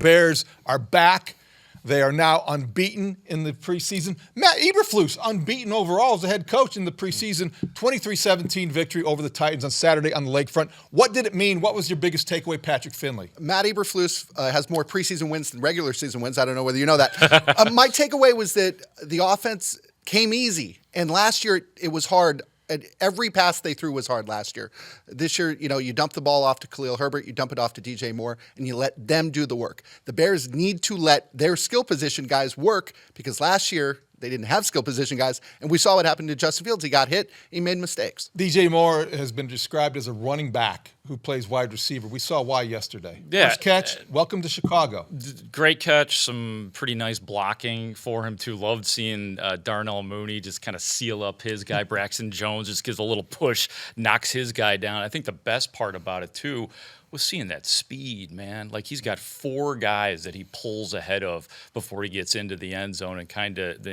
Bears are back. They are now unbeaten in the preseason. Matt Eberflus, unbeaten overall as the head coach in the preseason. 23-17 victory over the Titans on Saturday on the lakefront. What did it mean? What was your biggest takeaway, Patrick Finley? Matt Eberflus has more preseason wins than regular season wins. I don't know whether you know that. My takeaway was that the offense came easy. And last year it was hard. And every pass they threw was hard last year. This year, you dump the ball off to Khalil Herbert, you dump it off to DJ Moore, and you let them do the work. The Bears need to let their skill position guys work because last year they didn't have skill position guys, and we saw what happened to Justin Fields. He got hit. He made mistakes. DJ Moore has been described as a running back who plays wide receiver. We saw why yesterday. Yeah. First catch, welcome to Chicago. Great catch, some pretty nice blocking for him, too. Loved seeing Darnell Mooney just kind of seal up his guy. Braxton Jones just gives a little push, knocks his guy down. I think the best part about it, too, was seeing that speed, man. Like, he's got 4 guys that he pulls ahead of before he gets into the end zone and kind of,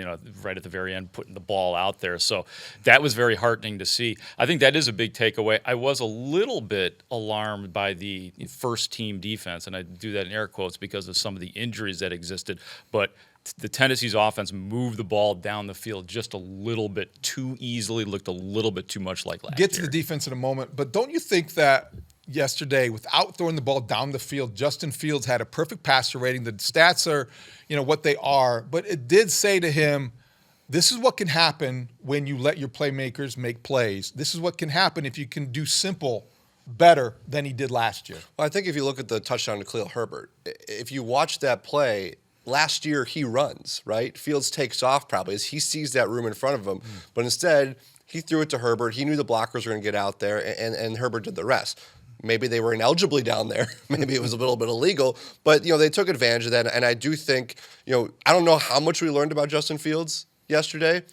right at the very end, putting the ball out there. So that was very heartening to see. I think that is a big takeaway. I was a little bit alarmed by the first-team defense, and I do that in air quotes because of some of the injuries that existed. But the Tennessee's offense moved the ball down the field just a little bit too easily, looked a little bit too much like last year. Get to the defense in a moment, but don't you think that yesterday, without throwing the ball down the field, Justin Fields had a perfect passer rating? The stats are, what they are, but it did say to him, this is what can happen when you let your playmakers make plays. This is what can happen if you can do simple better than he did last year. Well, I think if you look at the touchdown to Khalil Herbert, if you watch that play, last year he runs, right? Fields takes off probably as he sees that room in front of him, but instead he threw it to Herbert. He knew the blockers were going to get out there, and Herbert did the rest. Maybe they were inaligibly down there. Maybe it was a little bit illegal. But, they took advantage of that. And I do think, I don't know how much we learned about Justin Fields yesterday,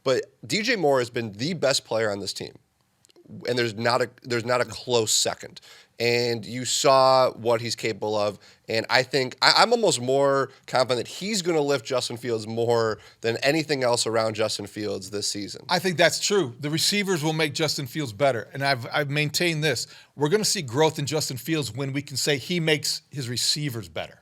but DJ Moore has been the best player on this team. And there's not a close second. And you saw what he's capable of. And I think I'm almost more confident that he's going to lift Justin Fields more than anything else around Justin Fields this season. I think that's true. The receivers will make Justin Fields better. And I've maintained this. We're going to see growth in Justin Fields when we can say he makes his receivers better.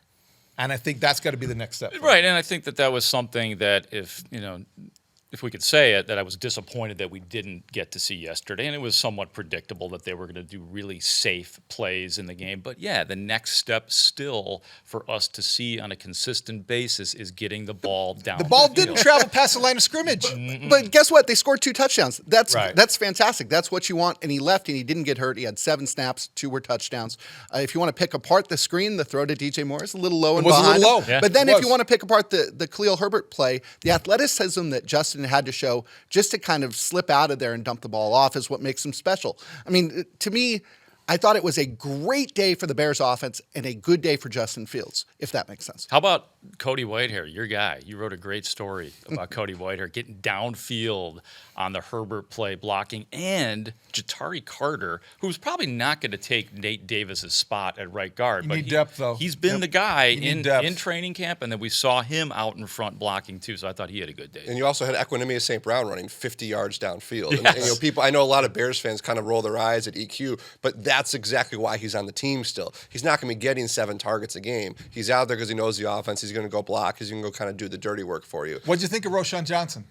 And I think that's got to be the next step. Right, and I think that was something that if we could say it, that I was disappointed that we didn't get to see yesterday. And it was somewhat predictable that they were going to do really safe plays in the game. But, yeah, the next step still for us to see on a consistent basis is getting the ball down the ball the didn't field. travel past the line of scrimmage. But guess what? They scored 2 touchdowns. That's Right. That's fantastic. That's what you want. And he left, and he didn't get hurt. He had 7 snaps. 2 were touchdowns. If you want to pick apart the screen, the throw to DJ Moore is a little low and was a behind little him. low. Yeah, but then it if you was. want to pick apart the Khalil Herbert play, the athleticism that Justin had to show just to kind of slip out of there and dump the ball off is what makes him special. I mean, to me, I thought it was a great day for the Bears offense and a good day for Justin Fields, if that makes sense. How about Cody Whitehair, your guy? You wrote a great story about Cody Whitehair getting downfield on the Herbert play, blocking, and Ja'Tari Carter, who's probably not going to take Nate Davis's spot at right guard. You but need depth, though. He's been Yep. the guy You need depth. in training camp, and then we saw him out in front blocking too, so I thought he had a good day. And you also had Equinemius St. Brown running 50 yards downfield. Yes. And people, I know a lot of Bears fans kind of roll their eyes at EQ, but that's exactly why he's on the team still. He's not going to be getting 7 targets a game. He's out there because he knows the offense. He's going to go block. He's going to go kind of do the dirty work for you. What'd you think of Roshan Johnson?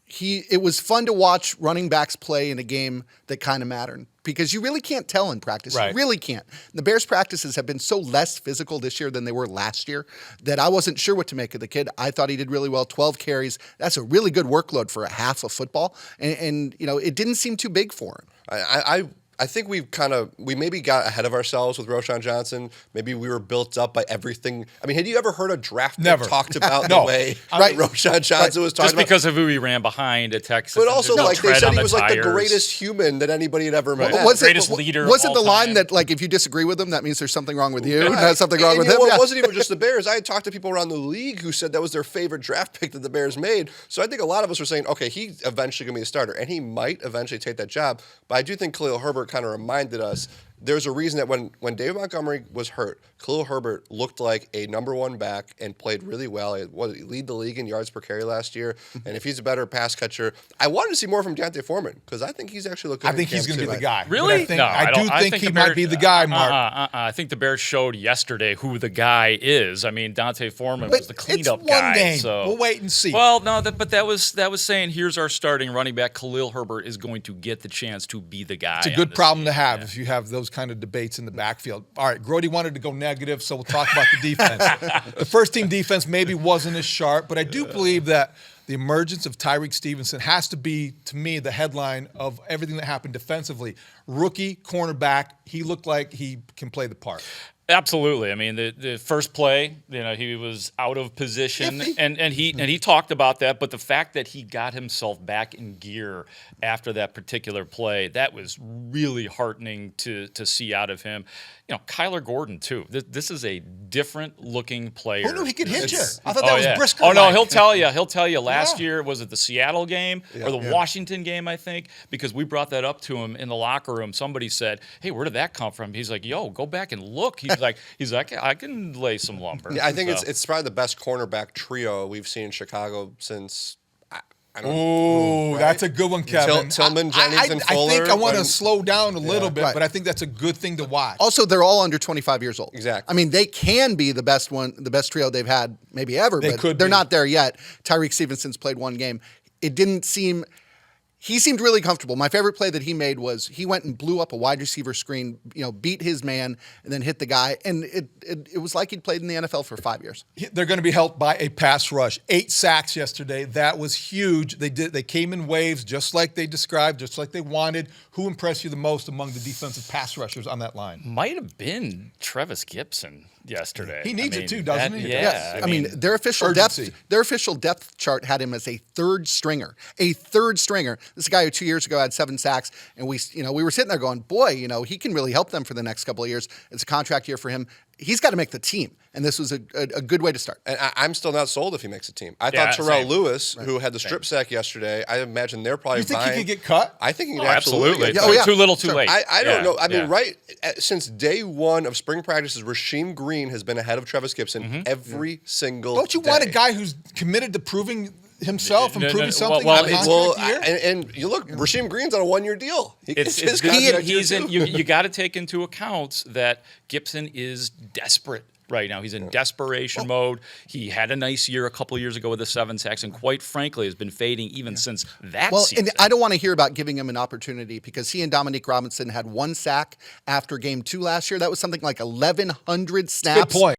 It was fun to watch running backs play in a game that kind of mattered because you really can't tell in practice. Right. You really can't. The Bears' practices have been so less physical this year than they were last year that I wasn't sure what to make of the kid. I thought he did really well, 12 carries. That's a really good workload for a half of football. And it didn't seem too big for him. I think we maybe got ahead of ourselves with Roshan Johnson. Maybe we were built up by everything. I mean, had you ever heard a draft pick Never. talked about No. the way Right. Roshan Johnson was talked Just about? because of who he ran behind at Texas. But also, and like, they tread said on he was like the tires. greatest human that anybody had ever met. Greatest leader of Was it all the line time. that, like, if you disagree with him, that means there's something wrong with you? Right. There's something wrong And with you him? know what? Yeah. It wasn't even just the Bears. I had talked to people around the league who said that was their favorite draft pick that the Bears made. So I think a lot of us were saying, okay, he's eventually going to be a starter, and he might eventually take that job. But I do think Khalil Herbert kind of reminded us, there's a reason that when David Montgomery was hurt, Khalil Herbert looked like a number one back and played really well. He lead the league in yards per carry last year. And if he's a better pass catcher, I wanted to see more from Deontay Foreman because I think he's actually looking. I think he's going to be the guy. Really? I do think he might be the guy, Mark. I think the Bears showed yesterday who the guy is. I mean, Deontay Foreman was the cleanup it's one guy. game. So We'll wait and see. Well, no, but that was saying here's our starting running back. Khalil Herbert is going to get the chance to be the guy. It's a good problem to have if you have those kind of debates in the backfield. All right, Grody wanted to go negative, so we'll talk about the defense. The first team defense maybe wasn't as sharp, but I do believe that the emergence of Tyreek Stevenson has to be, to me, the headline of everything that happened defensively. Rookie cornerback, he looked like he can play the part. Absolutely. I mean, the first play, he was out of position, and he talked about that. But the fact that he got himself back in gear after that particular play, that was really heartening to see out of him. Kyler Gordon too. This is a different looking player. Who knew he could hit you? I thought that was Brisker. Oh no, he'll tell you. He'll tell you. Last year, was it the Seattle game or the Washington game? I think because we brought that up to him in the locker room. Somebody said, "Hey, where did that come from?" He's like, "Yo, go back and look." He's like, I can lay some lumber. Yeah, I think it's probably the best cornerback trio we've seen in Chicago since. Oh, that's a good one, Kevin. Tillman, Jennings, and Fuller. I think I want to slow down a little bit, but I think that's a good thing to watch. Also, they're all under 25 years old. Exactly. I mean, they can be the best trio they've had maybe ever, but they're not there yet. Tyreek Stevenson's played one game. It didn't seem. He seemed really comfortable. My favorite play that he made was he went and blew up a wide receiver screen, beat his man, and then hit the guy. And it was like he'd played in the NFL for 5 years. They're going to be helped by a pass rush. 8 sacks yesterday. That was huge. They came in waves just like they described, just like they wanted. Who impressed you the most among the defensive pass rushers on that line? Might have been Travis Gibson yesterday. He needs it too, doesn't he? Yeah. I mean, their official depth chart had him as a third stringer. A third stringer. This is a guy who 2 years ago had 7 sacks, and we were sitting there going, boy, he can really help them for the next couple of years. It's a contract year for him. He's got to make the team, and this was a good way to start. And I'm still not sold if he makes a team. I thought Terrell Lewis, who had the strip Same. sack yesterday, I imagine they're probably. You think vying. he could get cut? I think he could absolutely. get cut. Too little, too late. I don't know. I mean, right since day one of spring practices, Rasheem Green has been ahead of Travis Gibson every single. Don't you day. want a guy who's committed to proving himself and proving something? And you look, Rasheem Green's on a 1-year deal. You got to take into account that Gibson is desperate right now. He's in desperation mode. He had a nice year a couple of years ago with the 7 sacks, and quite frankly has been fading even since that season. And I don't want to hear about giving him an opportunity because he and Dominique Robinson had 1 sack after game 2 last year. That was something like 1,100 snaps. Good point.